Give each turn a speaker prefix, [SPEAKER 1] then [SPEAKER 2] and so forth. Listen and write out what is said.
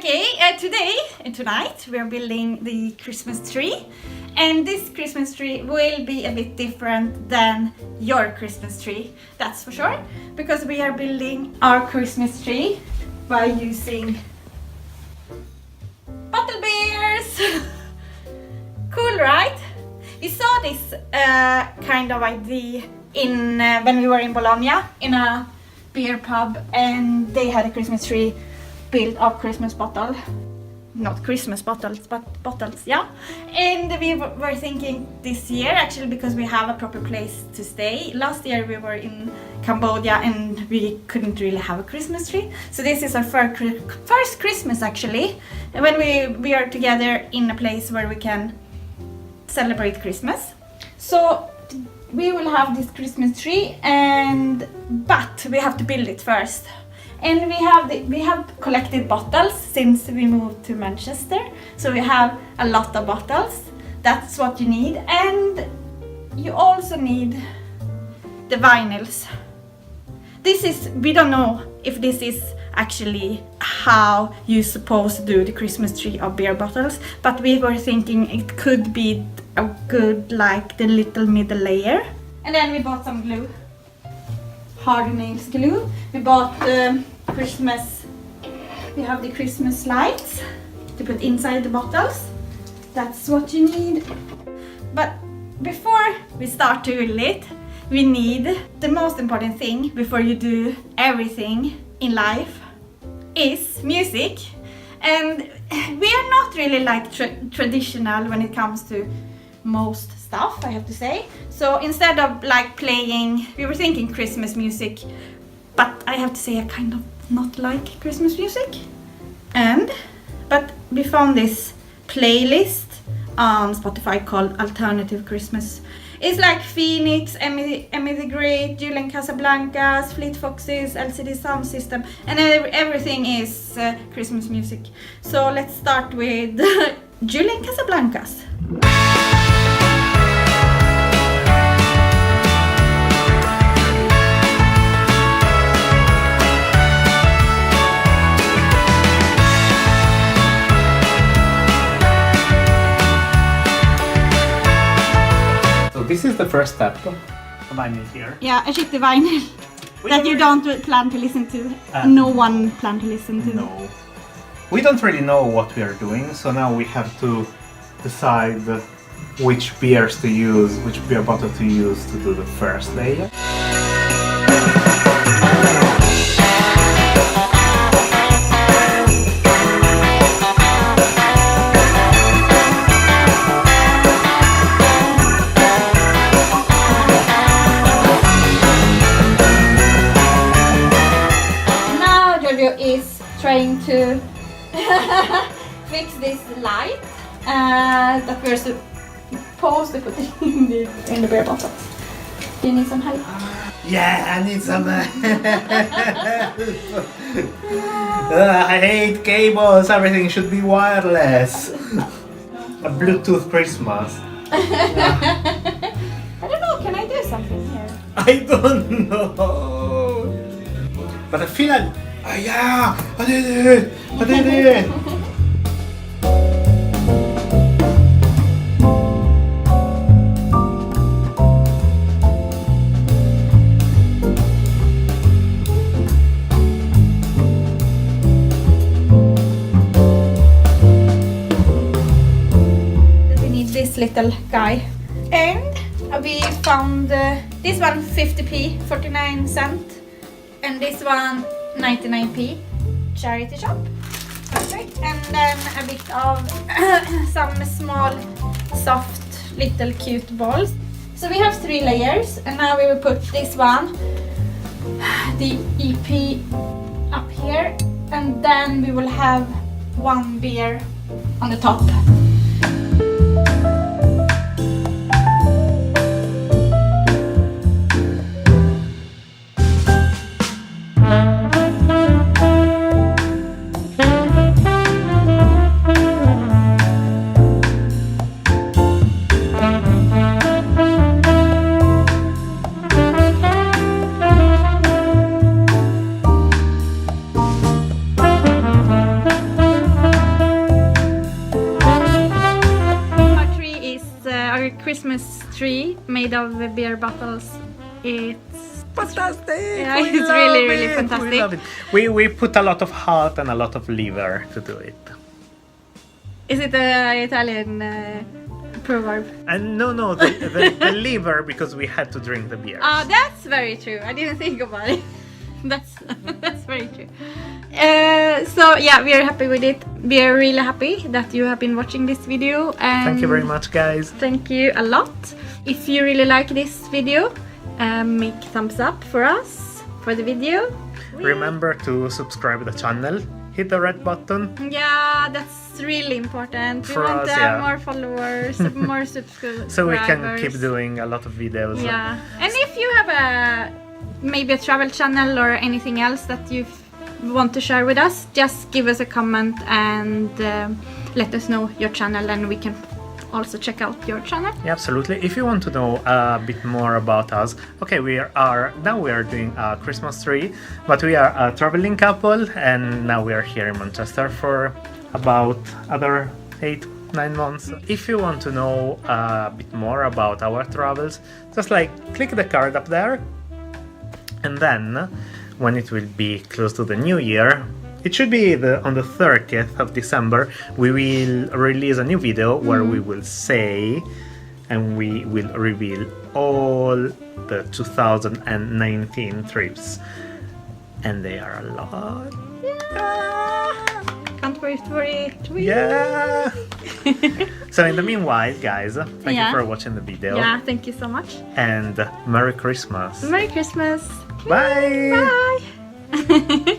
[SPEAKER 1] Okay, tonight we are building the Christmas tree, and this Christmas tree will be a bit different than your Christmas tree, that's for sure, because we are building our Christmas tree by using bottle beers. Cool, right? We saw this kind of idea in when we were in Bologna in a beer pub, and they had a Christmas tree built of Christmas bottle. Not Christmas bottles, but bottles, yeah. And we were thinking this year, actually, because we have a proper place to stay. Last year we were in Cambodia and we couldn't really have a Christmas tree. So this is our first Christmas, actually, when we are together in a place where we can celebrate Christmas. So we will have this Christmas tree, but we have to build it first. And we have collected bottles since we moved to Manchester, so we have a lot of bottles. That's what you need, and you also need the vinyls. We don't know if this is actually how you're supposed to do the Christmas tree of beer bottles, but we were thinking it could be a good, like, the little middle layer. And then we bought some glue, hard nails glue. We bought Christmas. We have the Christmas lights to put inside the bottles. That's what you need. But before we start to build it, we need the most important thing before you do everything in life is music. And we are not really like traditional when it comes to most stuff, I have to say. So instead of like playing, we were thinking Christmas music, but I have to say I kind of not like Christmas music. But we found this playlist on Spotify called Alternative Christmas. It's like Phoenix, Emmy the Great, Julian Casablancas, Fleet Foxes, LCD Sound System, and everything is Christmas music. So let's start with Julian Casablancas.
[SPEAKER 2] This is the first step. Vinyl here.
[SPEAKER 1] Yeah, I checked the vinyl that you don't plan to listen to. No one plan to listen to.
[SPEAKER 2] No. We don't really know what we are doing, so now we have to decide which beers to use, which beer bottle to use to do the first layer.
[SPEAKER 1] Is trying to fix this light that we're supposed to put in the beer bottles. Do you need some help?
[SPEAKER 2] Yeah, I need some I hate cables, everything should be wireless. A Bluetooth Christmas.
[SPEAKER 1] I don't know, can I do something here?
[SPEAKER 2] I don't know. But I feel like, oh yeah, I did it! I did it!
[SPEAKER 1] We need this little guy. And we found this one 50p, 49 cents, and this one 99p, charity shop. Perfect. And then a bit of some small, soft, little cute balls. So we have 3 layers, and now we will put this one, the EP, up here, and then we will have 1 beer on the top. Christmas tree made of beer bottles. It's
[SPEAKER 2] fantastic!
[SPEAKER 1] Yeah,
[SPEAKER 2] We
[SPEAKER 1] it's
[SPEAKER 2] love
[SPEAKER 1] really, really
[SPEAKER 2] it.
[SPEAKER 1] fantastic.
[SPEAKER 2] We love it. We put a lot of heart and a lot of liver to do it.
[SPEAKER 1] Is it an Italian proverb?
[SPEAKER 2] And no, the liver, because we had to drink the beer.
[SPEAKER 1] Ah, that's very true. I didn't think about it. That's very true. So yeah, we are happy with it. We are really happy that you have been watching this video. And
[SPEAKER 2] Thank you very much, guys.
[SPEAKER 1] Thank you a lot. If you really like this video, make thumbs up for us for the video.
[SPEAKER 2] Remember to subscribe to the channel. Hit the red button.
[SPEAKER 1] Yeah, that's really important. We
[SPEAKER 2] For
[SPEAKER 1] want
[SPEAKER 2] us,
[SPEAKER 1] to have
[SPEAKER 2] yeah.
[SPEAKER 1] more followers, more subscribers.
[SPEAKER 2] So we can keep doing a lot of videos.
[SPEAKER 1] Yeah, and if you have maybe a travel channel or anything else that you want to share with us, just give us a comment and let us know your channel, and we can also check out your channel.
[SPEAKER 2] Yeah, absolutely. If you want to know a bit more about us, okay, we are doing a Christmas tree, but we are a traveling couple, and now we are here in Manchester for about other 8-9 months. If you want to know a bit more about our travels, just click the card up there, and then when it will be close to the new year, it should be on the 30th of December, we will release a new video where we will say and we will reveal all the 2019 trips. And they are a lot.
[SPEAKER 1] Yeah. Can't wait for it.
[SPEAKER 2] Yeah! So in the meanwhile, guys, thank you for watching the video.
[SPEAKER 1] Yeah, thank you so much.
[SPEAKER 2] And Merry Christmas.
[SPEAKER 1] Merry Christmas.
[SPEAKER 2] Bye!
[SPEAKER 1] Bye.